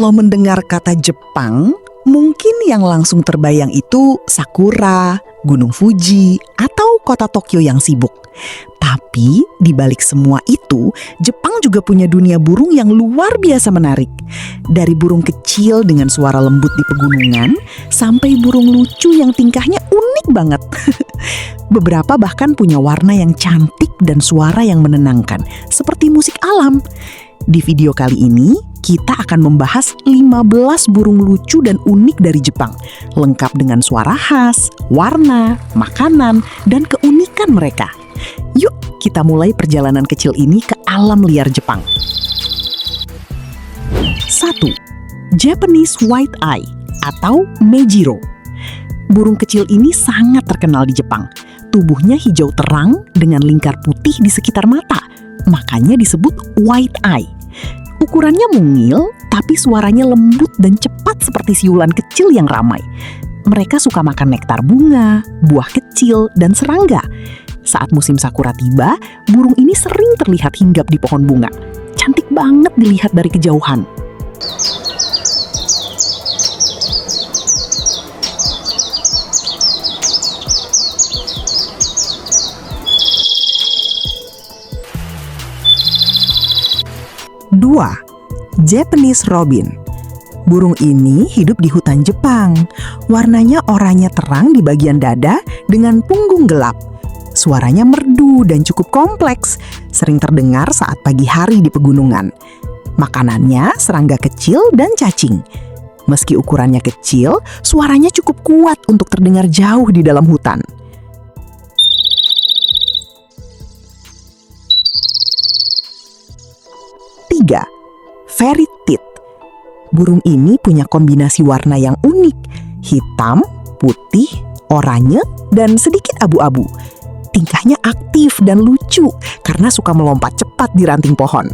Kalau mendengar kata Jepang, mungkin yang langsung terbayang itu sakura, Gunung Fuji, atau kota Tokyo yang sibuk. Tapi di balik semua itu, Jepang juga punya dunia burung yang luar biasa menarik. Dari burung kecil dengan suara lembut di pegunungan, sampai burung lucu yang tingkahnya unik banget. Beberapa bahkan punya warna yang cantik dan suara yang menenangkan, seperti musik alam. Di video kali ini, kita akan membahas 15 burung lucu dan unik dari Jepang, lengkap dengan suara khas, warna, makanan, dan keunikan mereka. Yuk, kita mulai perjalanan kecil ini ke alam liar Jepang. 1. Japanese White Eye atau Mejiro. Burung kecil ini sangat terkenal di Jepang. Tubuhnya hijau terang dengan lingkar putih di sekitar mata, makanya disebut white eye. Ukurannya mungil, tapi suaranya lembut dan cepat seperti siulan kecil yang ramai. Mereka suka makan nektar bunga, buah kecil, dan serangga. Saat musim sakura tiba, burung ini sering terlihat hinggap di pohon bunga. Cantik banget dilihat dari kejauhan. Dua, Japanese Robin. Burung ini hidup di hutan Jepang. Warnanya oranye terang di bagian dada dengan punggung gelap. Suaranya merdu dan cukup kompleks, sering terdengar saat pagi hari di pegunungan. Makanannya serangga kecil dan cacing. Meski ukurannya kecil, suaranya cukup kuat untuk terdengar jauh di dalam hutan. 3. Fairy Tit. Burung ini punya kombinasi warna yang unik, hitam, putih, oranye, dan sedikit abu-abu. Tingkahnya aktif dan lucu karena suka melompat cepat di ranting pohon.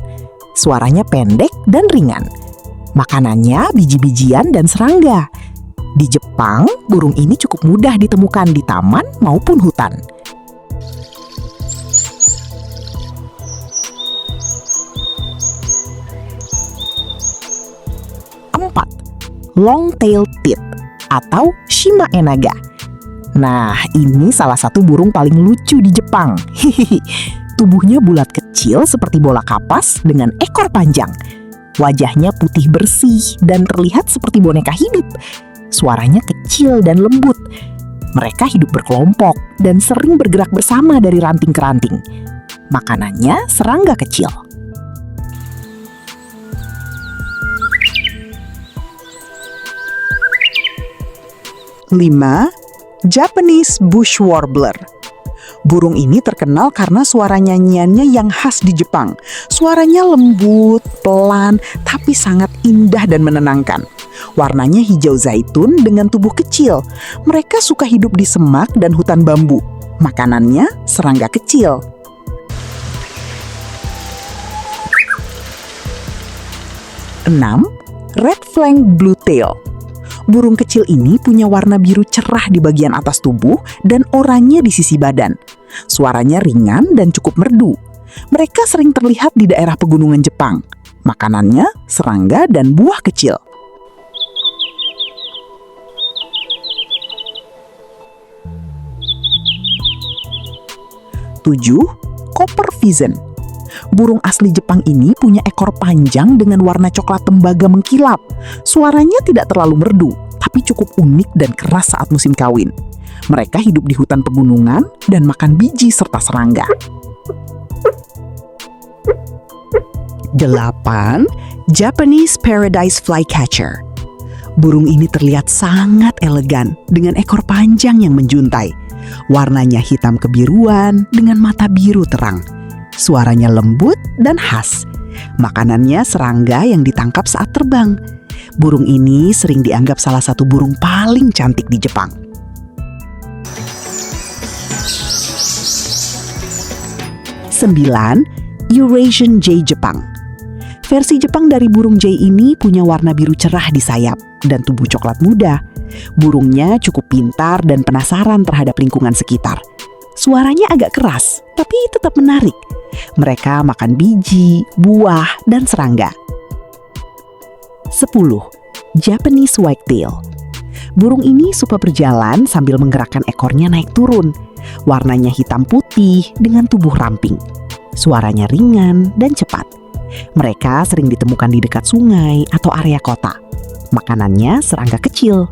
Suaranya pendek dan ringan. Makanannya biji-bijian dan serangga. Di Jepang, burung ini cukup mudah ditemukan di taman maupun hutan. 4. Long-tailed tit atau Shimae naga. Nah, ini salah satu burung paling lucu di Jepang. Tubuhnya bulat kecil seperti bola kapas dengan ekor panjang. Wajahnya putih bersih dan terlihat seperti boneka hidup. Suaranya kecil dan lembut. Mereka hidup berkelompok dan sering bergerak bersama dari ranting ke ranting. Makanannya serangga kecil. 5. Japanese Bush Warbler. Burung ini terkenal karena suara nyanyiannya yang khas di Jepang. Suaranya lembut, pelan, tapi sangat indah dan menenangkan. Warnanya hijau zaitun dengan tubuh kecil. Mereka suka hidup di semak dan hutan bambu. Makanannya serangga kecil. 6. Red Flank Bluetail. Burung kecil ini punya warna biru cerah di bagian atas tubuh dan oranye di sisi badan. Suaranya ringan dan cukup merdu. Mereka sering terlihat di daerah pegunungan Jepang. Makanannya serangga dan buah kecil. 7. Copper Pheasant. Burung asli Jepang ini punya ekor panjang dengan warna coklat tembaga mengkilap. Suaranya tidak terlalu merdu, tapi cukup unik dan keras saat musim kawin. Mereka hidup di hutan pegunungan dan makan biji serta serangga. 8. Japanese Paradise Flycatcher. Burung ini terlihat sangat elegan dengan ekor panjang yang menjuntai. Warnanya hitam kebiruan dengan mata biru terang. Suaranya lembut dan khas. Makanannya serangga yang ditangkap saat terbang. Burung ini sering dianggap salah satu burung paling cantik di Jepang. 9. Eurasian Jay Jepang. Versi Jepang dari burung jay ini punya warna biru cerah di sayap dan tubuh coklat muda. Burungnya cukup pintar dan penasaran terhadap lingkungan sekitar. Suaranya agak keras, tapi tetap menarik. Mereka makan biji, buah, dan serangga. 10. Japanese whitetail. Burung ini suka berjalan sambil menggerakkan ekornya naik turun. Warnanya hitam putih dengan tubuh ramping. Suaranya ringan dan cepat. Mereka sering ditemukan di dekat sungai atau area kota. Makanannya serangga kecil.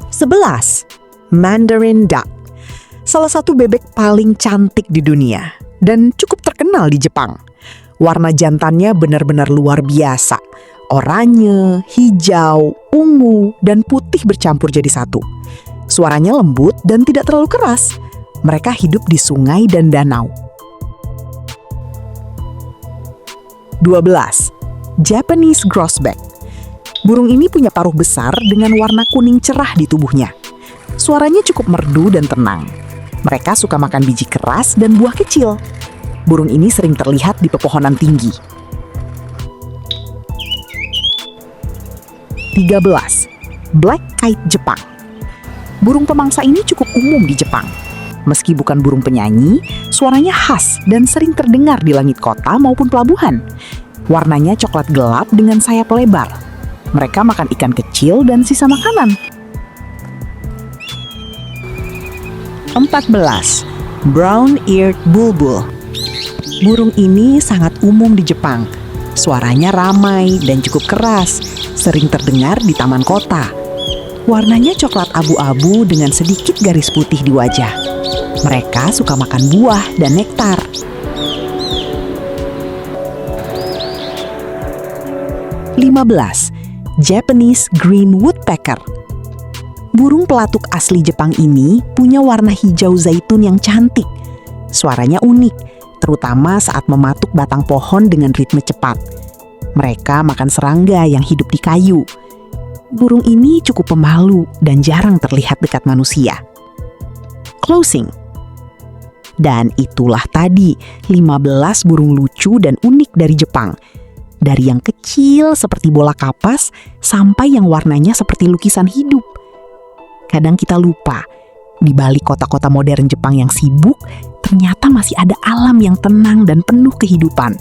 11. Mandarin duck. Salah satu bebek paling cantik di dunia dan cukup terkenal di Jepang. Warna jantannya benar-benar luar biasa. Oranye, hijau, ungu, dan putih bercampur jadi satu. Suaranya lembut dan tidak terlalu keras. Mereka hidup di sungai dan danau. 12. Japanese grosbeak. Burung ini punya paruh besar dengan warna kuning cerah di tubuhnya. Suaranya cukup merdu dan tenang. Mereka suka makan biji keras dan buah kecil. Burung ini sering terlihat di pepohonan tinggi. 13. Black kite Jepang. Burung pemangsa ini cukup umum di Jepang. Meski bukan burung penyanyi, suaranya khas dan sering terdengar di langit kota maupun pelabuhan. Warnanya coklat gelap dengan sayap lebar. Mereka makan ikan kecil dan sisa makanan. 14. Brown-eared bulbul. Burung ini sangat umum di Jepang. Suaranya ramai dan cukup keras, sering terdengar di taman kota. Warnanya coklat abu-abu dengan sedikit garis putih di wajah. Mereka suka makan buah dan nektar. 15. Japanese green woodpecker. Burung pelatuk asli Jepang ini punya warna hijau zaitun yang cantik. Suaranya unik, terutama saat mematuk batang pohon dengan ritme cepat. Mereka makan serangga yang hidup di kayu. Burung ini cukup pemalu dan jarang terlihat dekat manusia. Closing. Dan itulah tadi 15 burung lucu dan unik dari Jepang. Dari yang kecil seperti bola kapas sampai yang warnanya seperti lukisan hidup. Kadang kita lupa, di balik kota-kota modern Jepang yang sibuk, ternyata masih ada alam yang tenang dan penuh kehidupan.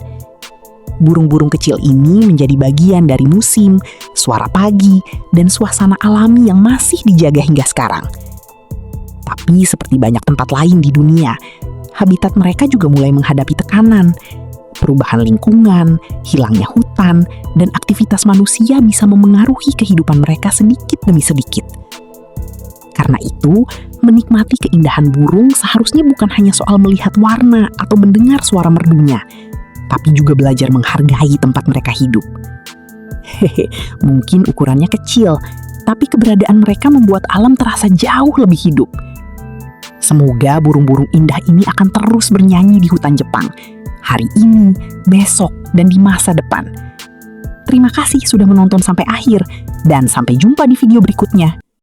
Burung-burung kecil ini menjadi bagian dari musim, suara pagi, dan suasana alami yang masih dijaga hingga sekarang. Tapi seperti banyak tempat lain di dunia, habitat mereka juga mulai menghadapi tekanan. Perubahan lingkungan, hilangnya hutan, dan aktivitas manusia bisa memengaruhi kehidupan mereka sedikit demi sedikit. Karena itu, menikmati keindahan burung seharusnya bukan hanya soal melihat warna atau mendengar suara merdunya, tapi juga belajar menghargai tempat mereka hidup. Mungkin ukurannya kecil, tapi keberadaan mereka membuat alam terasa jauh lebih hidup. Semoga burung-burung indah ini akan terus bernyanyi di hutan Jepang, hari ini, besok, dan di masa depan. Terima kasih sudah menonton sampai akhir, dan sampai jumpa di video berikutnya.